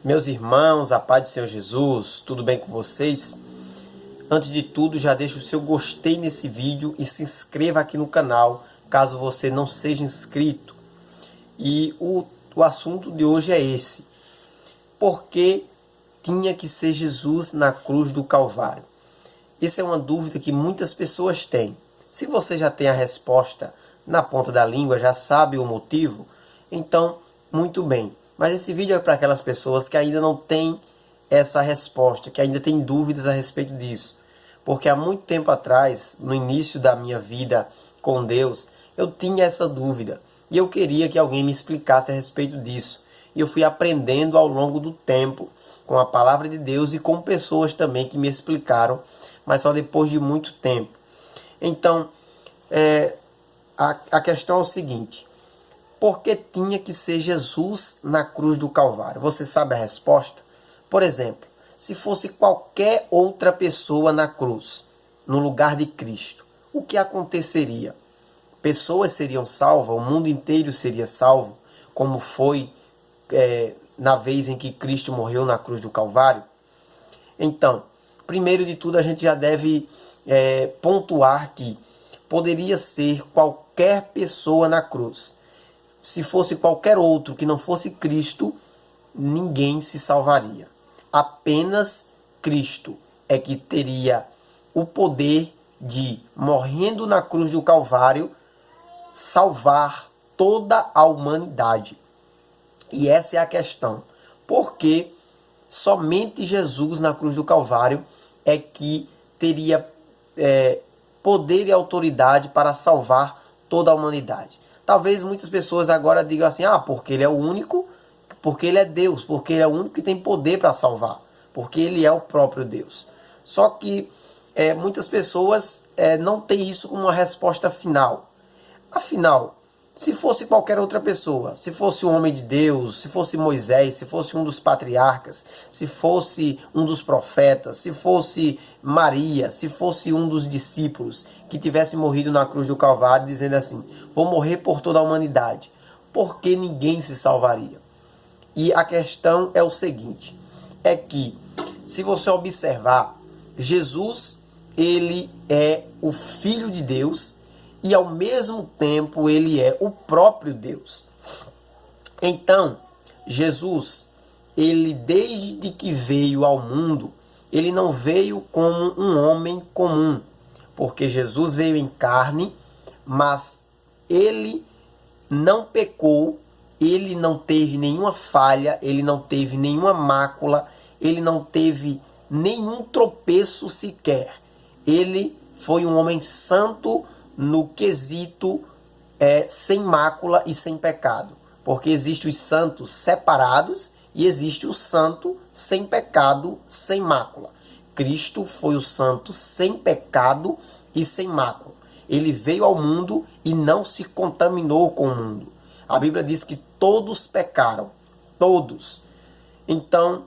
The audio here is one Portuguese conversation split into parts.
Meus irmãos, a paz do Senhor Jesus, tudo bem com vocês? Antes de tudo, já deixa o seu gostei nesse vídeo e se inscreva aqui no canal, caso você não seja inscrito. E o assunto de hoje é esse: por que tinha que ser Jesus na cruz do Calvário? Essa é uma dúvida que muitas pessoas têm. Se você já tem a resposta na ponta da língua, já sabe o motivo, então, muito bem. Mas esse vídeo é para aquelas pessoas que ainda não têm essa resposta, que ainda têm dúvidas a respeito disso. Porque há muito tempo atrás, no início da minha vida com Deus, eu tinha essa dúvida. E eu queria que alguém me explicasse a respeito disso. E eu fui aprendendo ao longo do tempo, com a palavra de Deus e com pessoas também que me explicaram, mas só depois de muito tempo. Então, a questão é o seguinte: por que tinha que ser Jesus na cruz do Calvário? Você sabe a resposta? Por exemplo, se fosse qualquer outra pessoa na cruz, no lugar de Cristo, o que aconteceria? Pessoas seriam salvas, o mundo inteiro seria salvo, como foi na vez em que Cristo morreu na cruz do Calvário? Então, primeiro de tudo, a gente já deve pontuar que poderia ser qualquer pessoa na cruz. Se fosse qualquer outro que não fosse Cristo, ninguém se salvaria. Apenas Cristo é que teria o poder de, morrendo na cruz do Calvário, salvar toda a humanidade. E essa é a questão. Porque somente Jesus na cruz do Calvário é que teria poder e autoridade para salvar toda a humanidade. Talvez muitas pessoas agora digam assim: porque ele é o único, porque ele é Deus, porque ele é o único que tem poder para salvar, porque ele é o próprio Deus. Só que muitas pessoas não têm isso como uma resposta final. Afinal, se fosse qualquer outra pessoa, se fosse um homem de Deus, se fosse Moisés, se fosse um dos patriarcas, se fosse um dos profetas, se fosse Maria, se fosse um dos discípulos que tivesse morrido na cruz do Calvário dizendo assim: vou morrer por toda a humanidade, por que ninguém se salvaria? E a questão é o seguinte, é que, se você observar, Jesus, ele é o Filho de Deus, e ao mesmo tempo ele é o próprio Deus. Então, Jesus, ele desde que veio ao mundo, ele não veio como um homem comum, porque Jesus veio em carne, mas ele não pecou, ele não teve nenhuma falha, ele não teve nenhuma mácula, ele não teve nenhum tropeço sequer. Ele foi um homem santo no quesito sem mácula e sem pecado. Porque existem os santos separados e existe o santo sem pecado, sem mácula. Cristo foi o santo sem pecado e sem mácula. Ele veio ao mundo e não se contaminou com o mundo. A Bíblia diz que todos pecaram, todos. Então,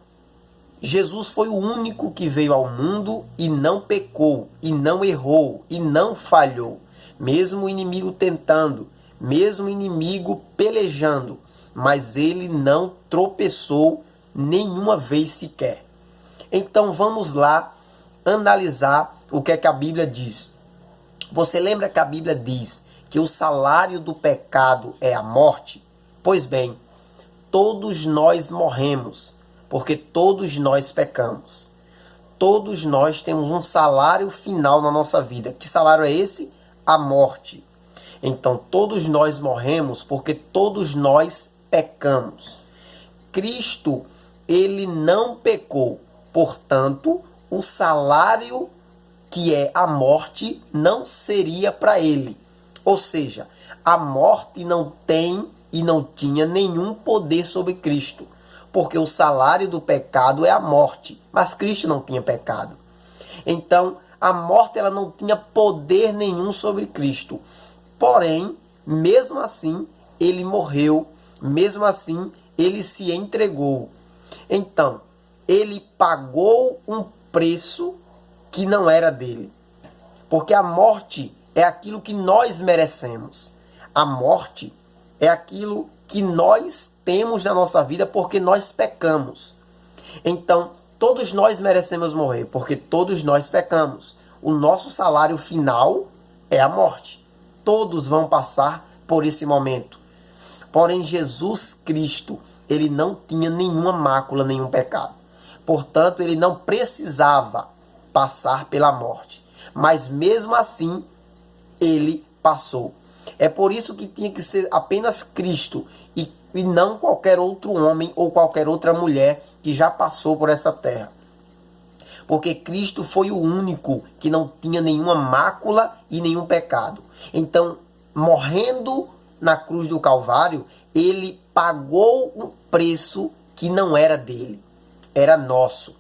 Jesus foi o único que veio ao mundo e não pecou, e não errou, e não falhou. Mesmo o inimigo tentando, mesmo o inimigo pelejando, mas ele não tropeçou nenhuma vez sequer. Então vamos lá analisar o que é que a Bíblia diz. Você lembra que a Bíblia diz que o salário do pecado é a morte? Pois bem, todos nós morremos, porque todos nós pecamos. Todos nós temos um salário final na nossa vida. Que salário é esse? A morte. Então todos nós morremos porque todos nós pecamos. Cristo, ele não pecou. Portanto, o salário que é a morte não seria para ele. Ou seja, a morte não tem e não tinha nenhum poder sobre Cristo, porque o salário do pecado é a morte, mas Cristo não tinha pecado. Então, a morte ela não tinha poder nenhum sobre Cristo. Porém, mesmo assim, ele morreu, mesmo assim, ele se entregou. Então, ele pagou um preço que não era dele. Porque a morte é aquilo que nós merecemos. A morte é aquilo que nós temos na nossa vida porque nós pecamos. Então, todos nós merecemos morrer, porque todos nós pecamos. O nosso salário final é a morte. Todos vão passar por esse momento. Porém, Jesus Cristo, ele não tinha nenhuma mácula, nenhum pecado. Portanto, ele não precisava passar pela morte. Mas mesmo assim, ele passou. É por isso que tinha que ser apenas Cristo e não qualquer outro homem ou qualquer outra mulher que já passou por essa terra. Porque Cristo foi o único que não tinha nenhuma mácula e nenhum pecado. Então, morrendo na cruz do Calvário, ele pagou um preço que não era dele, era nosso.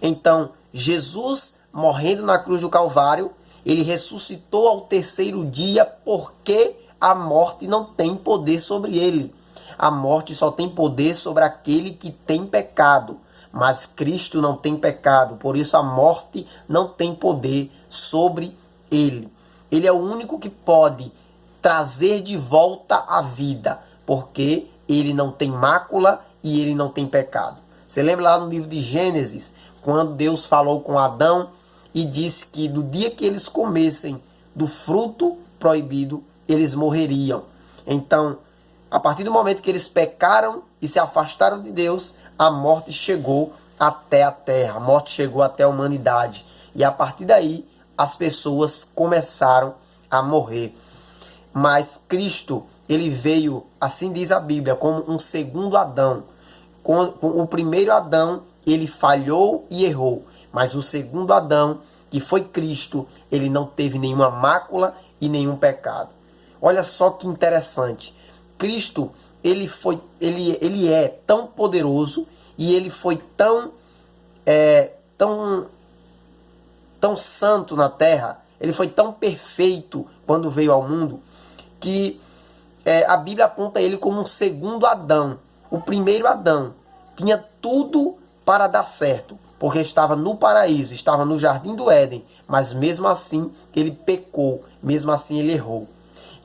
Então, Jesus, morrendo na cruz do Calvário, ele ressuscitou ao terceiro dia, porque a morte não tem poder sobre ele. A morte só tem poder sobre aquele que tem pecado. Mas Cristo não tem pecado, por isso a morte não tem poder sobre ele. Ele é o único que pode trazer de volta a vida, porque ele não tem mácula e ele não tem pecado. Você lembra lá no livro de Gênesis, quando Deus falou com Adão e disse que no dia que eles comessem do fruto proibido, eles morreriam. Então, a partir do momento que eles pecaram e se afastaram de Deus, a morte chegou até a terra, a morte chegou até a humanidade. E a partir daí, as pessoas começaram a morrer. Mas Cristo, ele veio, assim diz a Bíblia, como um segundo Adão. Com o primeiro Adão, ele falhou e errou. Mas o segundo Adão, que foi Cristo, ele não teve nenhuma mácula e nenhum pecado. Olha só que interessante. Cristo, ele é tão poderoso e ele foi tão santo na terra, ele foi tão perfeito quando veio ao mundo, que a Bíblia aponta ele como um segundo Adão. O primeiro Adão tinha tudo para dar certo, porque estava no paraíso, estava no jardim do Éden, mas mesmo assim ele pecou, mesmo assim ele errou.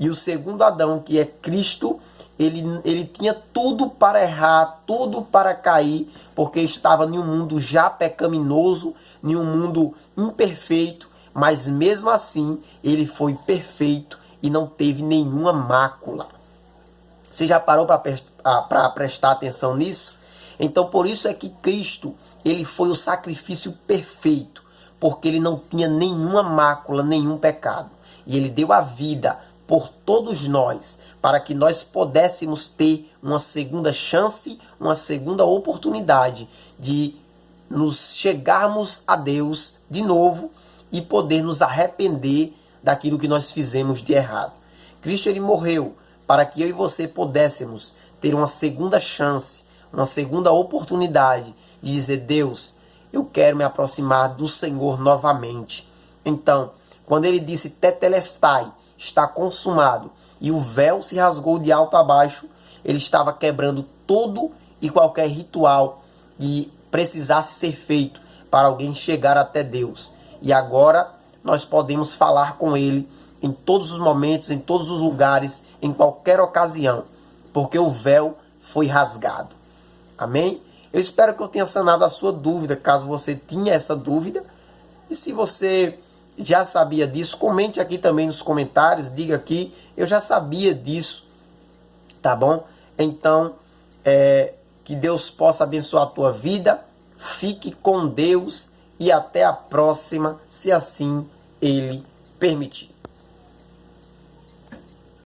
E o segundo Adão, que é Cristo, ele tinha tudo para errar, tudo para cair, porque estava em um mundo já pecaminoso, em um mundo imperfeito, mas mesmo assim ele foi perfeito e não teve nenhuma mácula. Você já parou para prestar atenção nisso? Então, por isso é que Cristo, ele foi o sacrifício perfeito, porque ele não tinha nenhuma mácula, nenhum pecado. E ele deu a vida por todos nós, para que nós pudéssemos ter uma segunda chance, uma segunda oportunidade de nos chegarmos a Deus de novo e poder nos arrepender daquilo que nós fizemos de errado. Cristo, ele morreu para que eu e você pudéssemos ter uma segunda chance, uma segunda oportunidade de dizer: Deus, eu quero me aproximar do Senhor novamente. Então, quando ele disse tetelestai, está consumado, e o véu se rasgou de alto a baixo, ele estava quebrando todo e qualquer ritual que precisasse ser feito para alguém chegar até Deus. E agora nós podemos falar com ele em todos os momentos, em todos os lugares, em qualquer ocasião, porque o véu foi rasgado. Amém? Eu espero que eu tenha sanado a sua dúvida, caso você tinha essa dúvida. E se você já sabia disso, comente aqui também nos comentários, diga aqui: eu já sabia disso, tá bom? Então, que Deus possa abençoar a tua vida, fique com Deus e até a próxima, se assim Ele permitir.